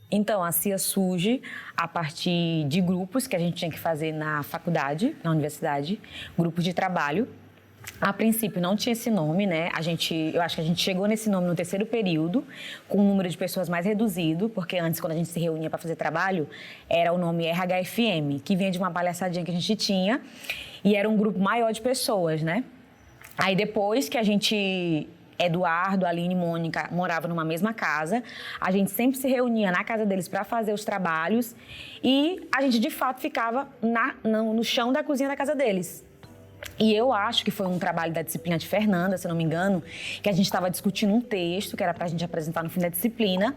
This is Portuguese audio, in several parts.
Então, a CIA surge a partir de grupos que a gente tinha que fazer na faculdade, na universidade, grupos de trabalho. A princípio não tinha esse nome, né? Eu acho que a gente chegou nesse nome no terceiro período, com um número de pessoas mais reduzido, porque antes, quando a gente se reunia para fazer trabalho, era o nome RHFM, que vinha de uma palhaçadinha que a gente tinha, e era um grupo maior de pessoas, né? Aí depois que Eduardo, Aline e Mônica moravam numa mesma casa, a gente sempre se reunia na casa deles para fazer os trabalhos e a gente, de fato, ficava no chão da cozinha da casa deles. E eu acho que foi um trabalho da disciplina de Fernanda, se eu não me engano, que a gente estava discutindo um texto que era para a gente apresentar no fim da disciplina.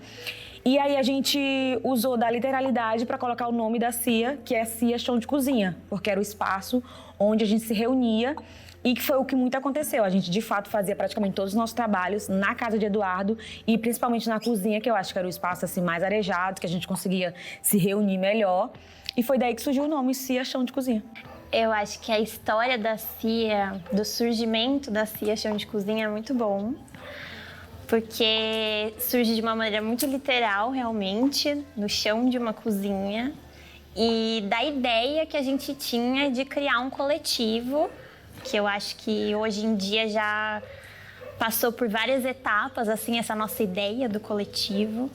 E aí a gente usou da literalidade para colocar o nome da CIA, que é CIA Chão de Cozinha, porque era o espaço onde a gente se reunia. E que foi o que muito aconteceu. A gente, de fato, fazia praticamente todos os nossos trabalhos na casa de Eduardo e principalmente na cozinha, que eu acho que era o espaço assim, mais arejado, que a gente conseguia se reunir melhor. E foi daí que surgiu o nome CIA Chão de Cozinha. Eu acho que a história da CIA, do surgimento da CIA Chão de Cozinha é muito bom, porque surge de uma maneira muito literal, realmente, no chão de uma cozinha, e da ideia que a gente tinha de criar um coletivo, que eu acho que hoje em dia já passou por várias etapas, assim, essa nossa ideia do coletivo.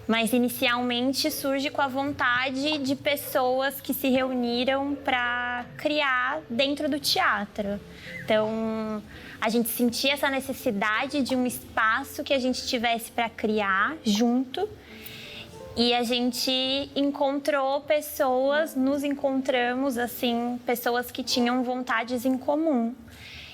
Mas inicialmente surge com a vontade de pessoas que se reuniram para criar dentro do teatro. Então, a gente sentia essa necessidade de um espaço que a gente tivesse para criar junto. E a gente encontrou pessoas, nos encontramos, assim, pessoas que tinham vontades em comum.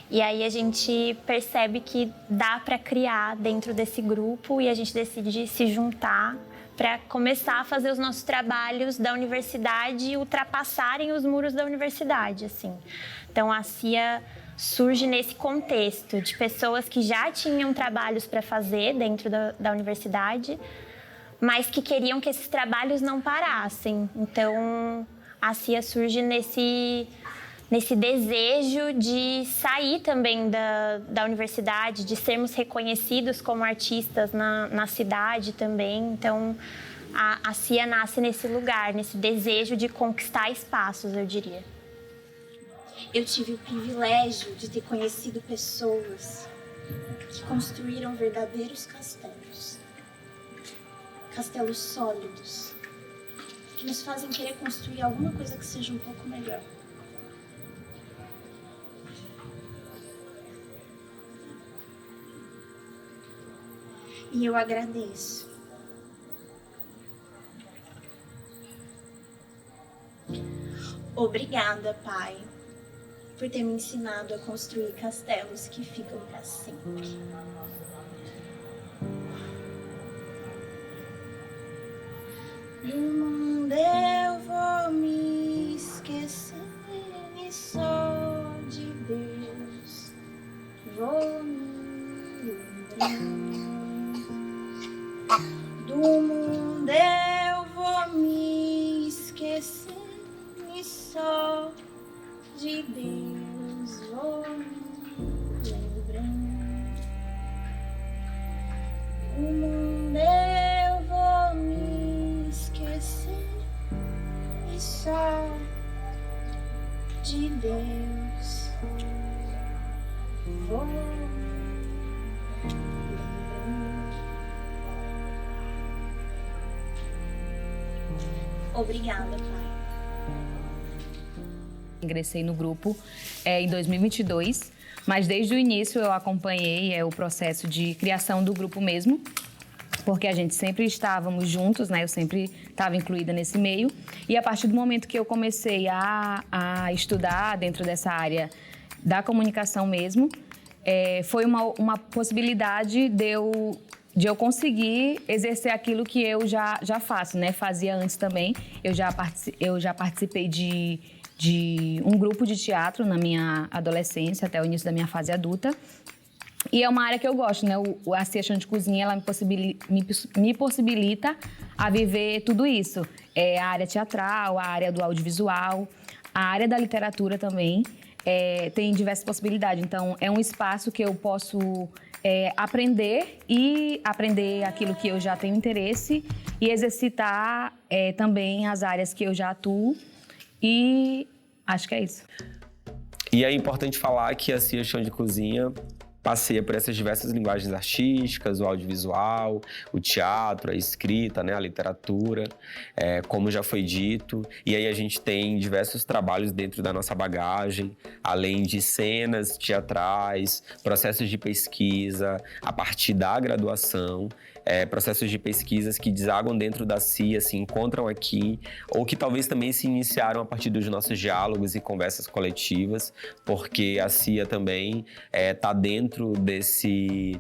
E aí a gente percebe que dá para criar dentro desse grupo e a gente decide se juntar para começar a fazer os nossos trabalhos da universidade ultrapassarem os muros da universidade, assim. Então a CIA surge nesse contexto de pessoas que já tinham trabalhos para fazer dentro da universidade, mas que queriam que esses trabalhos não parassem. Então, a CIA surge nesse desejo de sair também da universidade, de sermos reconhecidos como artistas na cidade também. Então, a CIA nasce nesse lugar, nesse desejo de conquistar espaços, eu diria. Eu tive o privilégio de ter conhecido pessoas que construíram verdadeiros castelos. Castelos sólidos, que nos fazem querer construir alguma coisa que seja um pouco melhor. E eu agradeço. Obrigada, Pai, por ter me ensinado a construir castelos que ficam para sempre. No mundo eu vou me esquecer e só de Deus vou me lembrar. Do mundo eu vou me esquecer e só de Deus vou me lembrando. O mundo eu vou me esquecer e só de Deus vou me lembrando. Obrigada, Pai. Ingressei no grupo em 2022, mas desde o início eu acompanhei o processo de criação do grupo mesmo, porque a gente sempre estávamos juntos, né? Eu sempre estava incluída nesse meio. E a partir do momento que eu comecei a estudar dentro dessa área da comunicação mesmo, foi uma possibilidade de eu conseguir exercer aquilo que eu já faço, né? Fazia antes também. Eu já participei de um grupo de teatro na minha adolescência, até o início da minha fase adulta. E é uma área que eu gosto, né? A Cia Chão de Cozinha, ela me possibilita a viver tudo isso. A área teatral, a área do audiovisual, a área da literatura também. Tem diversas possibilidades. Então, é um espaço que eu posso aprender aquilo que eu já tenho interesse e exercitar também as áreas que eu já atuo. E acho que é isso. E é importante falar que a Cia Chão de Cozinha passeia por essas diversas linguagens artísticas, o audiovisual, o teatro, a escrita, né, a literatura, como já foi dito. E aí a gente tem diversos trabalhos dentro da nossa bagagem, além de cenas teatrais, processos de pesquisa a partir da graduação, processos de pesquisas que desaguam dentro da CIA, se encontram aqui, ou que talvez também se iniciaram a partir dos nossos diálogos e conversas coletivas, porque a CIA também está dentro desse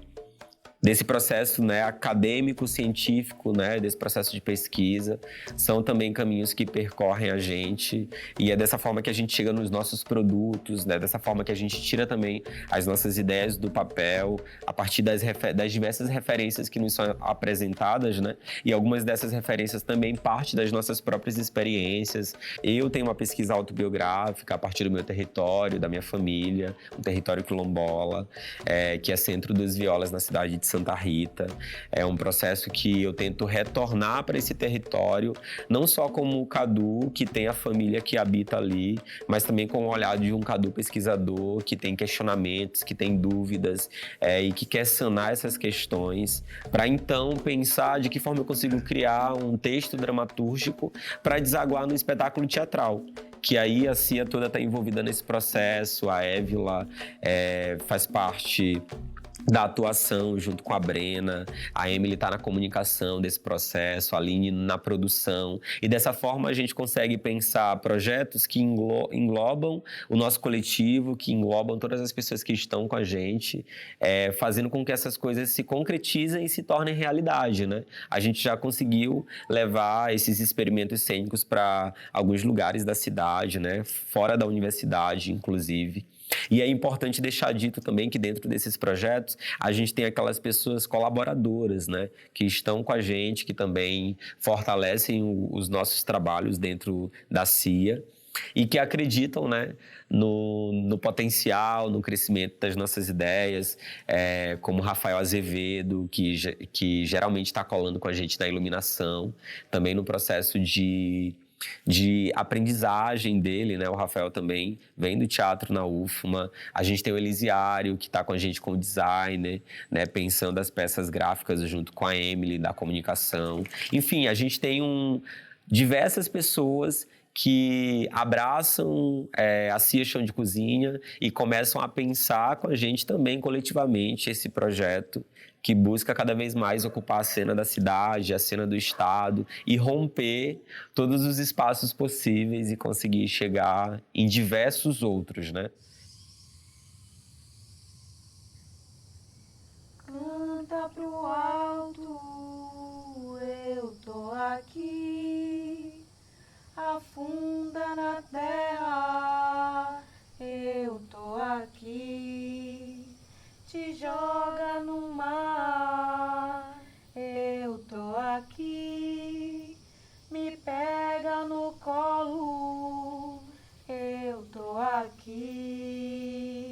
processo, né, acadêmico, científico, né, desse processo de pesquisa. São também caminhos que percorrem a gente e é dessa forma que a gente chega nos nossos produtos, né, dessa forma que a gente tira também as nossas ideias do papel a partir das diversas referências que nos são apresentadas, né, e algumas dessas referências também parte das nossas próprias experiências. Eu tenho uma pesquisa autobiográfica a partir do meu território, da minha família, um território quilombola, que é Centro dos Violas, na cidade de Santa Rita. É um processo que eu tento retornar para esse território, não só como o Cadu, que tem a família que habita ali, mas também com o olhar de um Cadu pesquisador, que tem questionamentos, que tem dúvidas e que quer sanar essas questões, para então pensar de que forma eu consigo criar um texto dramatúrgico para desaguar no espetáculo teatral. Que aí a Cia toda está envolvida nesse processo, a Évila faz parte da atuação junto com a Brena, a Emily está na comunicação desse processo, a Aline na produção. E dessa forma a gente consegue pensar projetos que englobam o nosso coletivo, que englobam todas as pessoas que estão com a gente, fazendo com que essas coisas se concretizem e se tornem realidade, né? A gente já conseguiu levar esses experimentos cênicos para alguns lugares da cidade, né? Fora da universidade, inclusive. E é importante deixar dito também que dentro desses projetos a gente tem aquelas pessoas colaboradoras, né, que estão com a gente, que também fortalecem os nossos trabalhos dentro da CIA e que acreditam, né, no potencial, no crescimento das nossas ideias, como Rafael Azevedo, que geralmente está colando com a gente na iluminação, também no processo de aprendizagem dele, né? O Rafael também vem do teatro na UFMA. A gente tem o Elisiário, que está com a gente como designer, né? Pensando as peças gráficas junto com a Emily, da comunicação. Enfim, a gente tem diversas pessoas que abraçam a Cia Chão de Cozinha e começam a pensar com a gente também coletivamente esse projeto que busca cada vez mais ocupar a cena da cidade, a cena do estado e romper todos os espaços possíveis e conseguir chegar em diversos outros, né? Canta pro alto, eu tô aqui, afunda na terra, eu tô aqui. Te joga no mar, eu tô aqui. Me pega no colo, eu tô aqui.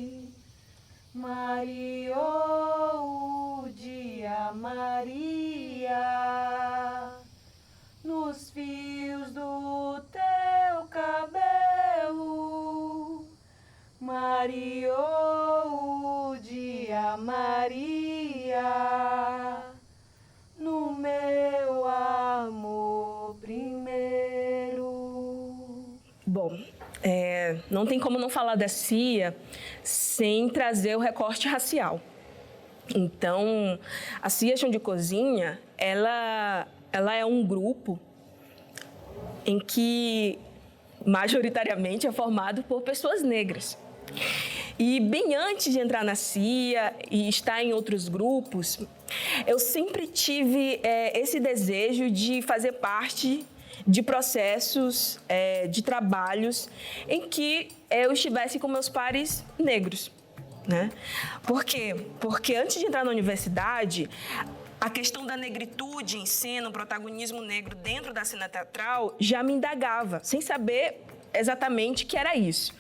não tem como não falar da CIA sem trazer o recorte racial. Então, a CIA Chão de Cozinha, ela é um grupo em que majoritariamente é formado por pessoas negras. E bem antes de entrar na CIA e estar em outros grupos, eu sempre tive esse desejo de fazer parte de processos, de trabalhos em que eu estivesse com meus pares negros, né? Por quê? Porque antes de entrar na universidade, a questão da negritude em cena, o protagonismo negro dentro da cena teatral já me indagava, sem saber exatamente que era isso.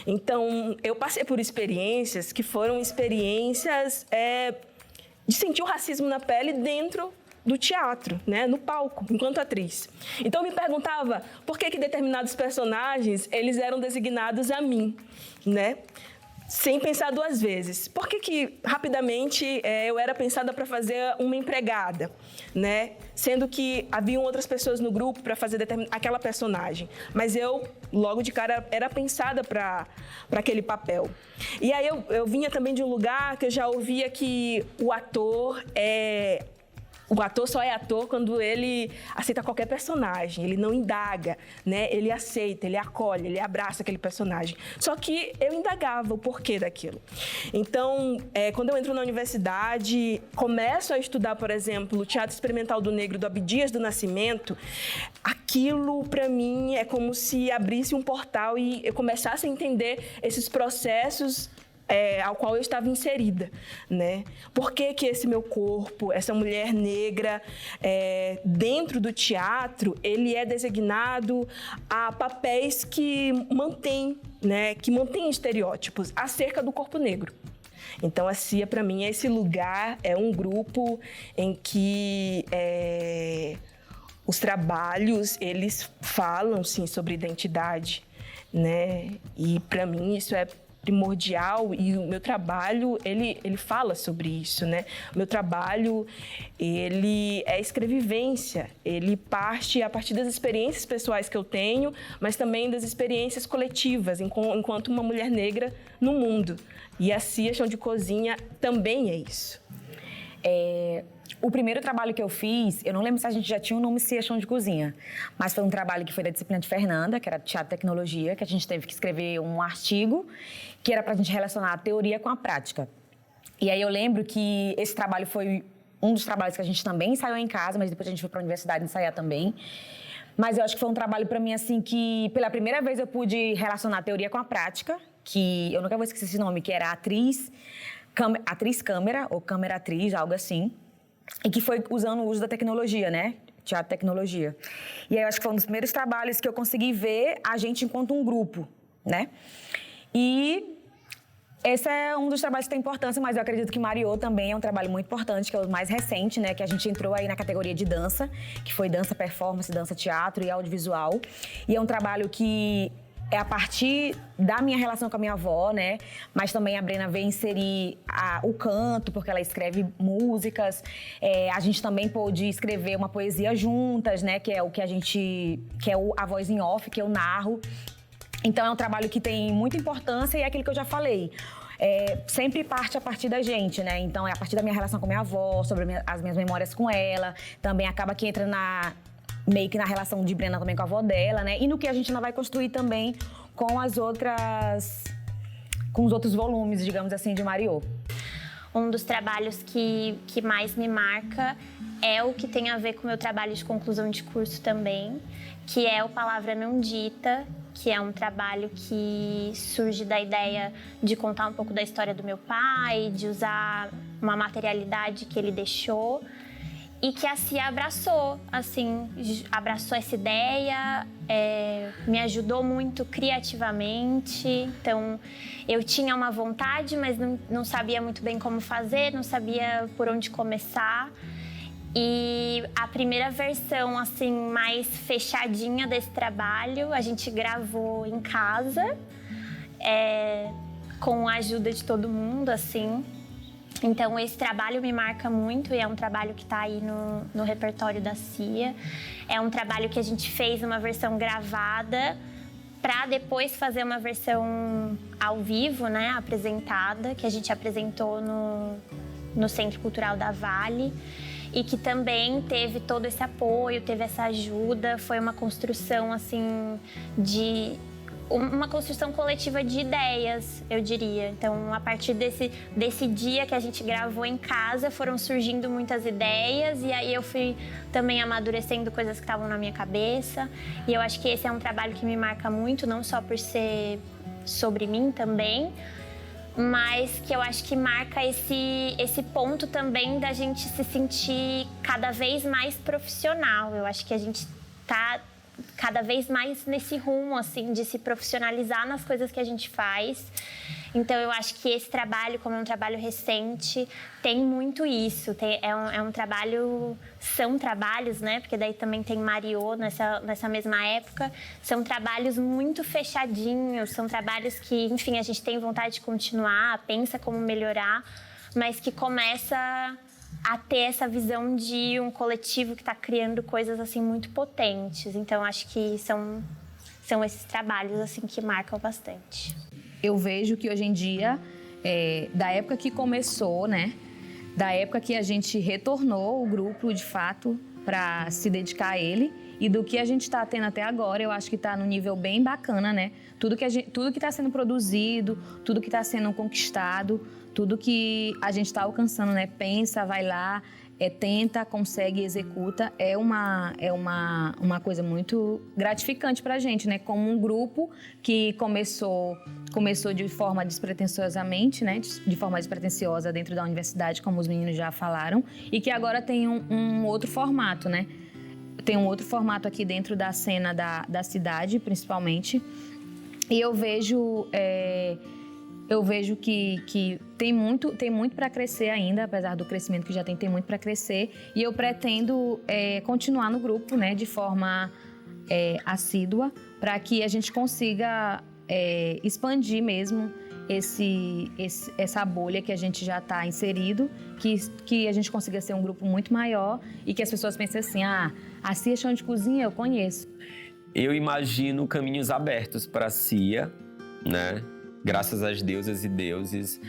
Então, eu passei por experiências que foram experiências de sentir o racismo na pele dentro do teatro, né, no palco, enquanto atriz. Então, eu me perguntava por que determinados personagens eles eram designados a mim, né? Sem pensar duas vezes. Por que rapidamente eu era pensada para fazer uma empregada, né? Sendo que haviam outras pessoas no grupo para fazer aquela personagem. Mas eu, logo de cara, era pensada para aquele papel. E aí eu vinha também de um lugar que eu já ouvia que o ator só é ator quando ele aceita qualquer personagem, ele não indaga, né? Ele aceita, ele acolhe, ele abraça aquele personagem. Só que eu indagava o porquê daquilo. Então, quando eu entro na universidade, começo a estudar, por exemplo, o Teatro Experimental do Negro do Abdias do Nascimento, aquilo, para mim, é como se abrisse um portal e eu começasse a entender esses processos ao qual eu estava inserida, né? Por que esse meu corpo, essa mulher negra, dentro do teatro, ele é designado a papéis que mantêm, né? Que mantêm estereótipos acerca do corpo negro. Então, a CIA, para mim, é esse lugar, é um grupo em que os trabalhos, eles falam, sim, sobre identidade, né? E, para mim, isso é primordial e o meu trabalho, ele fala sobre isso, né? O meu trabalho, ele é escrevivência, ele parte a partir das experiências pessoais que eu tenho, mas também das experiências coletivas, enquanto uma mulher negra no mundo. E a CIA Chão de Cozinha também é isso. O primeiro trabalho que eu fiz, eu não lembro se a gente já tinha o nome CIA Chão de Cozinha, mas foi um trabalho que foi da disciplina de Fernanda, que era Teatro e Tecnologia, que a gente teve que escrever um artigo que era para a gente relacionar a teoria com a prática. E aí eu lembro que esse trabalho foi um dos trabalhos que a gente também ensaiou em casa, mas depois a gente foi para a universidade ensaiar também. Mas eu acho que foi um trabalho para mim, assim, que pela primeira vez eu pude relacionar a teoria com a prática, que eu nunca vou esquecer esse nome, que era atriz câmera, ou câmera atriz, algo assim. E que foi usando o uso da tecnologia, né? Teatro e tecnologia. E aí eu acho que foi um dos primeiros trabalhos que eu consegui ver a gente enquanto um grupo, né? E esse é um dos trabalhos que tem importância, mas eu acredito que Mariô também é um trabalho muito importante, que é o mais recente, né? Que a gente entrou aí na categoria de dança, que foi dança performance, dança teatro e audiovisual. E é um trabalho que é a partir da minha relação com a minha avó, né? Mas também a Brena veio inserir o canto, porque ela escreve músicas. A gente também pôde escrever uma poesia juntas, né? Que é o que a voz em off, que eu narro. Então é um trabalho que tem muita importância e é aquilo que eu já falei. Sempre parte a partir da gente, né? Então é a partir da minha relação com a minha avó, sobre as minhas memórias com ela. Também acaba que entra meio que na relação de Brena também com a avó dela, né? E no que a gente ainda vai construir também com os outros volumes, digamos assim, de Mariô. Um dos trabalhos que mais me marca é o que tem a ver com o meu trabalho de conclusão de curso também, que é o Palavra Não Dita, que é um trabalho que surge da ideia de contar um pouco da história do meu pai, de usar uma materialidade que ele deixou, e que a CIA abraçou, assim, abraçou essa ideia, me ajudou muito criativamente. Então, eu tinha uma vontade, mas não sabia muito bem como fazer, não sabia por onde começar. E a primeira versão, assim, mais fechadinha desse trabalho, a gente gravou em casa, com a ajuda de todo mundo, assim. Então, esse trabalho me marca muito e é um trabalho que está aí no repertório da CIA. É um trabalho que a gente fez uma versão gravada para depois fazer uma versão ao vivo, né, apresentada, que a gente apresentou no Centro Cultural da Vale, e que também teve todo esse apoio, teve essa ajuda. Foi uma construção, assim, uma construção coletiva de ideias, eu diria. Então, a partir desse dia que a gente gravou em casa, foram surgindo muitas ideias, e aí eu fui também amadurecendo coisas que estavam na minha cabeça. E eu acho que esse é um trabalho que me marca muito, não só por ser sobre mim também, mas que eu acho que marca esse ponto também da gente se sentir cada vez mais profissional. Eu acho que a gente tá cada vez mais nesse rumo, assim, de se profissionalizar nas coisas que a gente faz. Então, eu acho que esse trabalho, como é um trabalho recente, tem muito isso. É um trabalho... São trabalhos, né? Porque daí também tem Mariô nessa mesma época. São trabalhos muito fechadinhos, são trabalhos que, enfim, a gente tem vontade de continuar, pensa como melhorar, mas que começa a ter essa visão de um coletivo que está criando coisas, assim, muito potentes. Então, acho que são esses trabalhos, assim, que marcam bastante. Eu vejo que hoje em dia, da época que começou, né, da época que a gente retornou o grupo, de fato, para se dedicar a ele, e do que a gente está tendo até agora, eu acho que está num nível bem bacana, né? Tudo que está sendo produzido, tudo que está sendo conquistado, tudo que a gente está alcançando, né? Pensa, vai lá, tenta, consegue, executa. É uma coisa muito gratificante para a gente, né? Como um grupo que começou de forma despretensiosamente, né? De forma despretensiosa dentro da universidade, como os meninos já falaram, e que agora tem um outro formato, né? Tem um outro formato aqui dentro da cena da cidade, principalmente. E eu vejo que tem muito para crescer ainda, apesar do crescimento que já tem muito para crescer. E eu pretendo continuar no grupo, né, de forma assídua, para que a gente consiga expandir mesmo essa bolha que a gente já está inserido, que a gente consiga ser um grupo muito maior e que as pessoas pensem assim, a Cia Chão de Cozinha eu conheço. Eu imagino caminhos abertos para a Cia, né? Graças às deusas e deuses,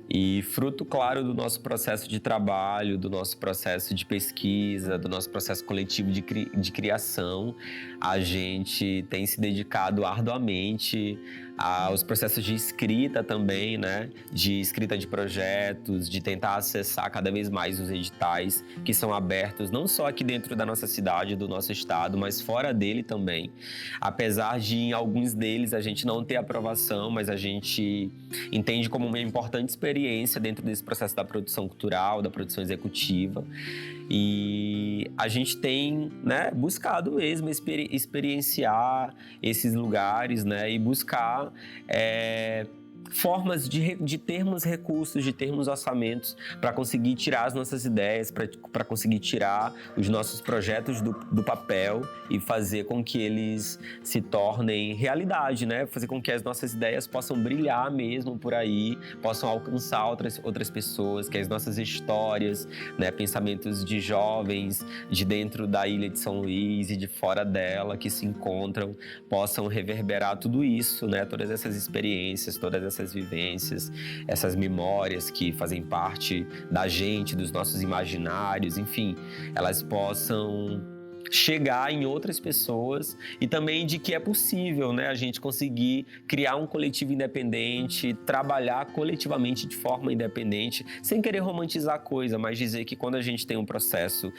e fruto, claro, do nosso processo de trabalho, do nosso processo de pesquisa, do nosso processo coletivo de criação, a gente tem se dedicado arduamente aos processos de escrita também, né? De escrita de projetos, de tentar acessar cada vez mais os editais que são abertos, não só aqui dentro da nossa cidade, do nosso estado, mas fora dele também. Apesar de em alguns deles a gente não ter aprovação, mas a gente entende como uma importante experiência dentro desse processo da produção cultural, da produção executiva. E a gente tem, né, buscado mesmo experienciar esses lugares, né, e buscar formas de termos recursos, de termos orçamentos para conseguir tirar as nossas ideias, para conseguir tirar os nossos projetos do papel e fazer com que eles se tornem realidade, né? Fazer com que as nossas ideias possam brilhar mesmo por aí, possam alcançar outras pessoas, que as nossas histórias, né, pensamentos de jovens de dentro da ilha de São Luís e de fora dela que se encontram, possam reverberar tudo isso, né? Todas essas experiências, todas essas vivências, essas memórias que fazem parte da gente, dos nossos imaginários, enfim, elas possam chegar em outras pessoas e também de que é possível, né, a gente conseguir criar um coletivo independente, trabalhar coletivamente de forma independente, sem querer romantizar a coisa, mas dizer que quando a gente tem um processo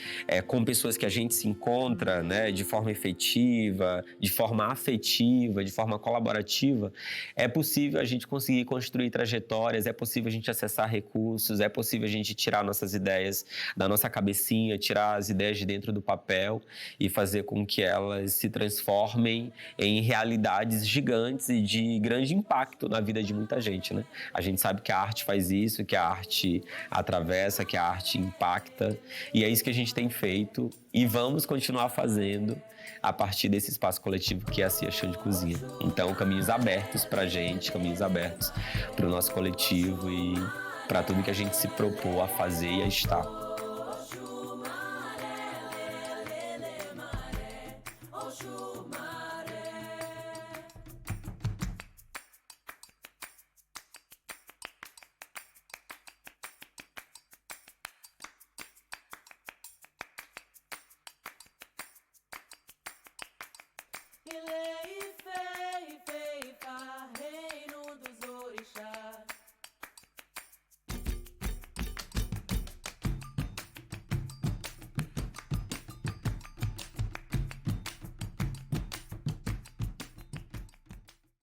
com pessoas que a gente se encontra, né, de forma efetiva, de forma afetiva, de forma colaborativa, é possível a gente conseguir construir trajetórias, é possível a gente acessar recursos, é possível a gente tirar nossas ideias da nossa cabecinha, tirar as ideias de dentro do papel e fazer com que elas se transformem em realidades gigantes e de grande impacto na vida de muita gente, né? A gente sabe que a arte faz isso, que a arte atravessa, que a arte impacta, e é isso que a gente tem feito e vamos continuar fazendo a partir desse espaço coletivo que é a Cia Chão de Cozinha. Então, caminhos abertos pra gente, caminhos abertos pro nosso coletivo e para tudo que a gente se propôs a fazer e a estar.